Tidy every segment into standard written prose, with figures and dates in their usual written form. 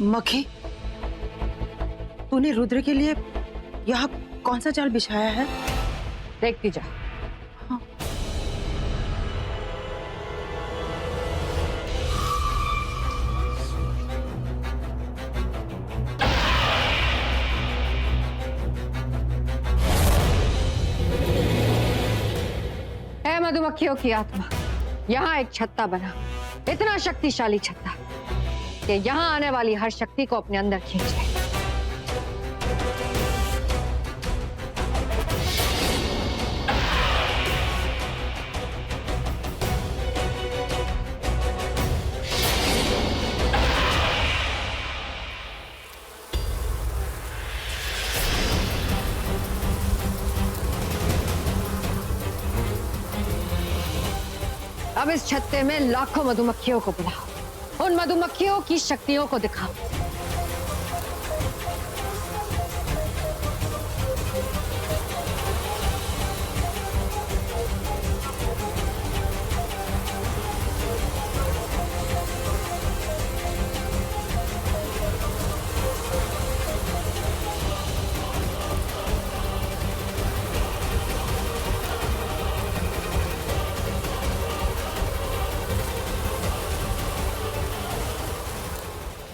मक्खी, तूने रुद्र के लिए यहाँ कौन सा जाल बिछाया है? देखती जा। हाँ। है मधुमक्खियों की आत्मा, यहाँ एक छत्ता बना, इतना शक्तिशाली छत्ता कि यहाँ आने वाली हर शक्ति को अपने अंदर खींच ले। अब इस छत्ते में लाखों मधुमक्खियों को बुलाओ, उन मधुमक्खियों की शक्तियों को दिखाओ।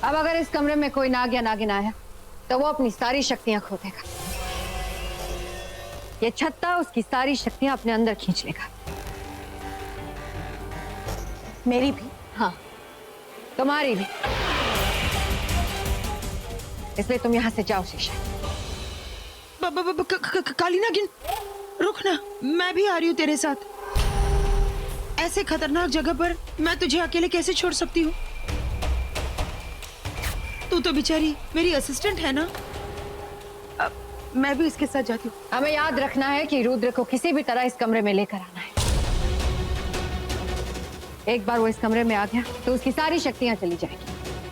अब अगर इस कमरे में कोई नाग या नागिन आया तो वो अपनी सारी शक्तियां खो देगा। ये छत्ता उसकी सारी शक्तियां अपने अंदर खींच लेगा। मेरी भी? हाँ, तुम्हारी भी। इसलिए तुम यहां से जाओ शीशा। काली नागिन, रुक ना, मैं भी आ रही हूँ तेरे साथ। ऐसे खतरनाक जगह पर मैं तुझे अकेले कैसे छोड़ सकती हूँ? तू तो बेचारी मेरी असिस्टेंट है ना। मैं भी इसके साथ जाती हूँ। हमें याद रखना है कि रुद्र को किसी भी तरह इस कमरे में लेकर आना है। एक बार वो इस कमरे में आ गया तो उसकी सारी शक्तियां चली जाएगी।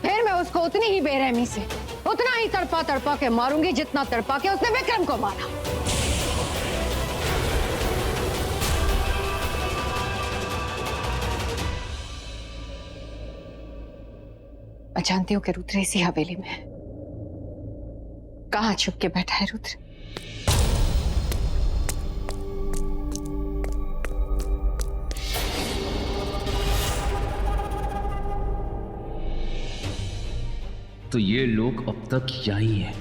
फिर मैं उसको उतनी ही बेरहमी से, उतना ही तड़पा तड़पा के मारूंगी जितना तड़पा के उसने विक्रम को मारा। मैं जानती हूँ कि रुद्र इसी हवेली में है। कहाँ छुप के बैठा है रुद्र? तो ये लोग अब तक यहीं हैं।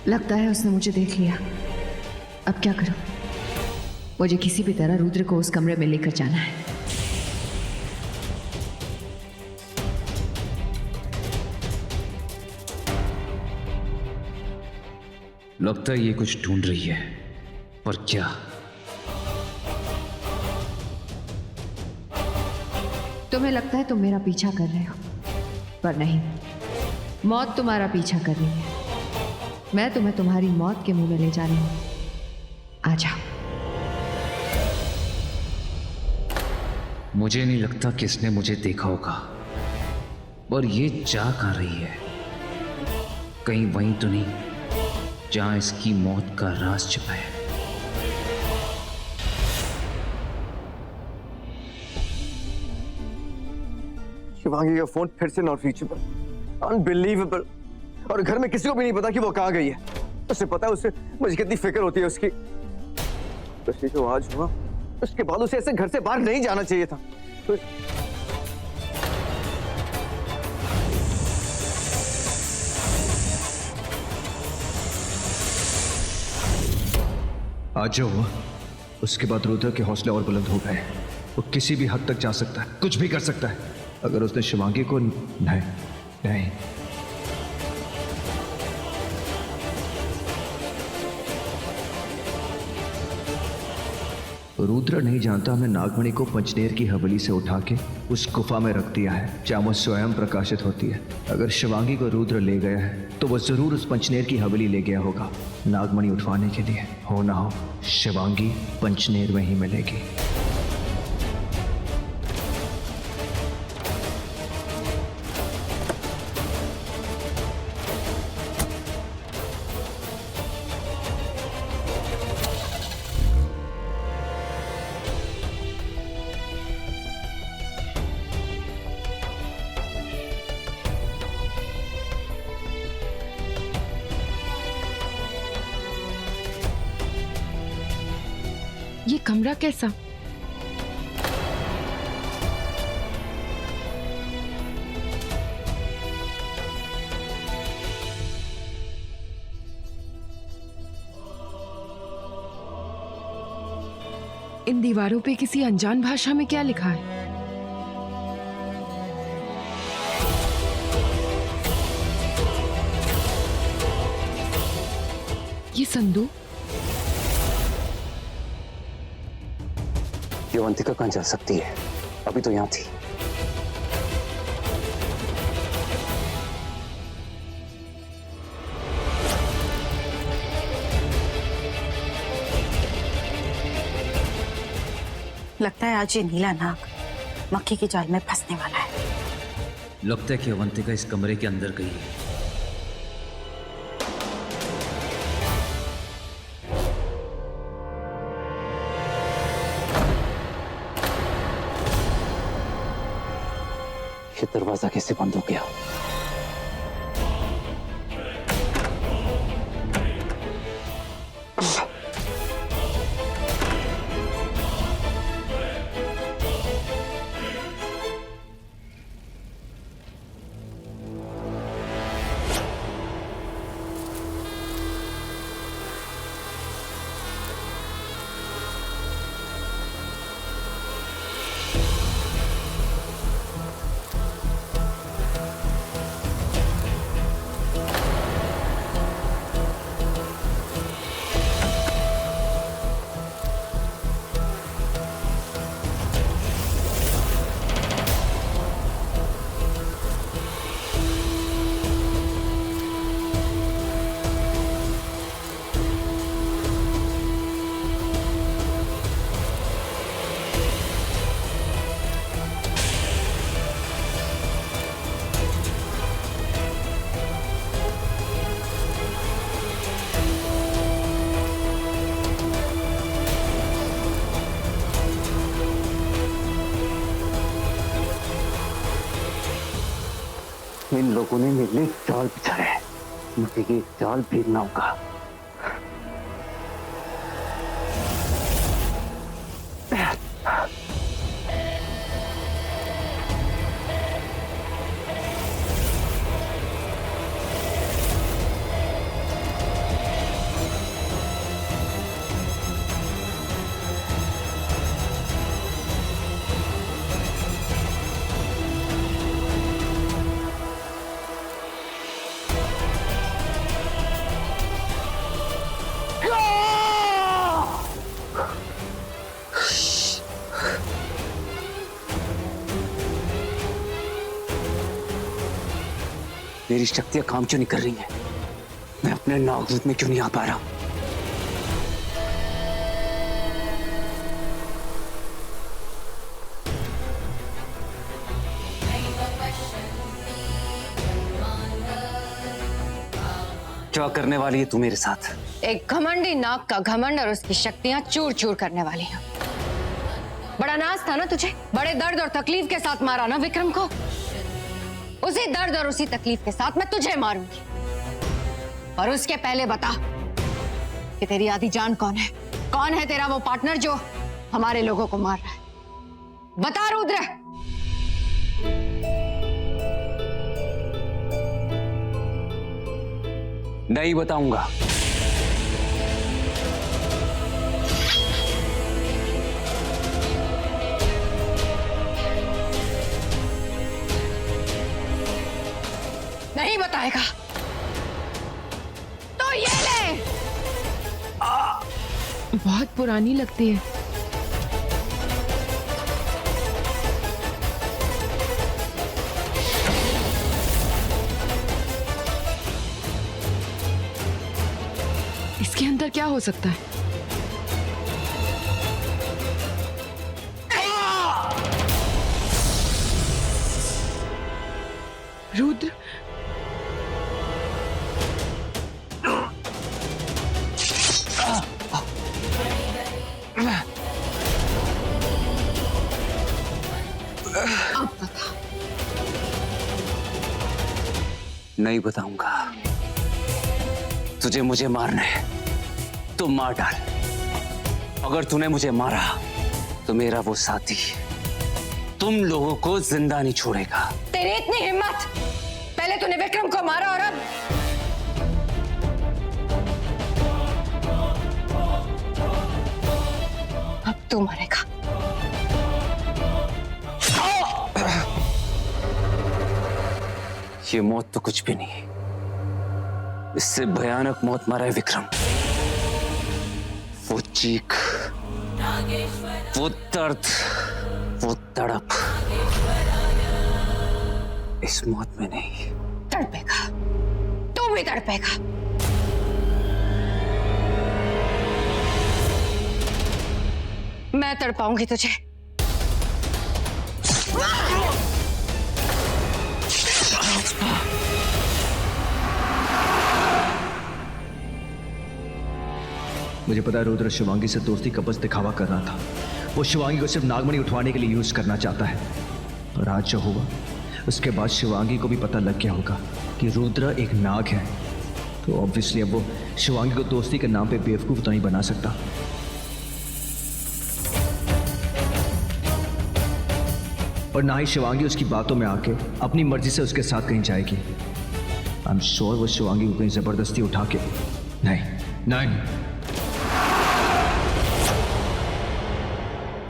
लगता है उसने मुझे देख लिया। अब क्या करूं? मुझे किसी भी तरह रुद्र को उस कमरे में लेकर जाना है। लगता है ये कुछ ढूंढ रही है, पर क्या? तुम्हें लगता है तुम मेरा पीछा कर रहे हो, पर नहीं, मौत तुम्हारा पीछा कर रही है। मैं तुम्हें तुम्हारी मौत के मुंह में ले जा रही हूं। आ जाओ। मुझे नहीं लगता कि इसने मुझे देखा होगा, पर ये जा कहाँ रही है? कहीं वहीं तो नहीं जहां इसकी मौत का राज छिपा है। शिवांगी का फोन फिर से नॉट रीचेबल, अनबिलीवेबल। और घर में किसी को भी नहीं पता कि वो कहाँ गई है। उसे पता है उसे मुझे कितनी फिक्र होती है उसकी। वैसे जो आज हुआ उसके बाद उसे ऐसे घर से बाहर नहीं जाना चाहिए था। तो आज जो हुआ उसके बाद रुद्र के हौसले और बुलंद हो गए। वो किसी भी हद तक जा सकता है, कुछ भी कर सकता है। अगर उसने शिवांगी को नहीं नहीं रुद्र नहीं जानता हमने नागमणि को पंचनेर की हवेली से उठा के उस गुफा में रख दिया है जहाँ वो स्वयं प्रकाशित होती है। अगर शिवांगी को रुद्र ले गया है तो वो जरूर उस पंचनेर की हवेली ले गया होगा नागमणि उठवाने के लिए। हो ना हो शिवांगी पंचनेर में ही मिलेगी। कमरा कैसा? इन दीवारों पे किसी अनजान भाषा में क्या लिखा है? ये संदूक? ये अवंतिका कहाँ जा सकती है? अभी तो यहाँ थी। लगता है आज ये नीला नाग मक्खी की जाल में फंसने वाला है। लगता है कि अवंतिका इस कमरे के अंदर गई है। ये दरवाजा कैसे बंद हो गया? इन लोगों ने मेरे लिए जाल बिछाया है, मुझे ये जाल फेरना होगा। मेरी शक्तियां काम क्यों नहीं कर रही हैं? मैं अपने नागरूप में क्यों नहीं आ पा रहा? क्या करने वाली है तू मेरे साथ? एक घमंडी नाग का घमंड और उसकी शक्तियां चूर चूर करने वाली हैं। बड़ा नाज था ना तुझे, बड़े दर्द और तकलीफ के साथ मारा ना विक्रम को। उसी दर्द और उसी तकलीफ के साथ मैं तुझे मारूंगी। और उसके पहले बता कि तेरी आधी जान कौन है? कौन है तेरा वो पार्टनर जो हमारे लोगों को मार रहा है? बता रुद्र। नहीं बताऊंगा। नहीं बताएगा तो ये ले। बहुत पुरानी लगती है। इसके अंदर क्या हो सकता है? रुद्र, नहीं बताऊंगा। तुझे मुझे मारना है तो मार डाल, अगर तूने मुझे मारा तो मेरा वो साथी तुम लोगों को जिंदा नहीं छोड़ेगा। तेरी इतनी हिम्मत! पहले तूने विक्रम को मारा और अब तू मरेगा। ये मौत तो कुछ भी नहीं, इससे भयानक मौत मारा है विक्रम। वो चीख, वो दर्द, वो तड़प इस मौत में नहीं। तड़पेगा, तू भी तड़पेगा। मैं तड़पाऊंगी तुझे। मुझे पता है रुद्र शिवांगी से दोस्ती का बस दिखावा कर रहा था। वो शिवांगी को सिर्फ नागमणि उठवाने के लिए यूज करना चाहता है। और आज जो हुआ उसके बाद शिवांगी को भी पता लग गया होगा कि रुद्र एक नाग है। तो ऑब्वियसली अब वो शिवांगी को दोस्ती के नाम पे बेवकूफ तो नहीं बना सकता। और ना ही शिवांगी उसकी बातों में आके अपनी मर्जी से उसके साथ कहीं जाएगी। आई एम श्योर वो शिवांगी को कहीं जबरदस्ती उठा के नहीं।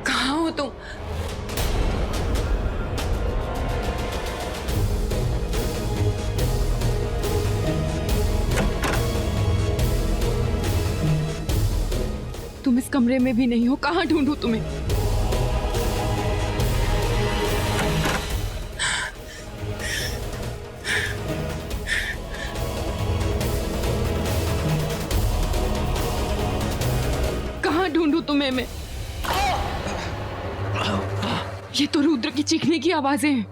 कहाँ हो तुम? तुम इस कमरे में भी नहीं हो, कहाँ ढूंढूं तुम्हें? कहाँ ढूंढूं तुम्हें मैं? ये तो रुद्र की चीखने की आवाजें हैं।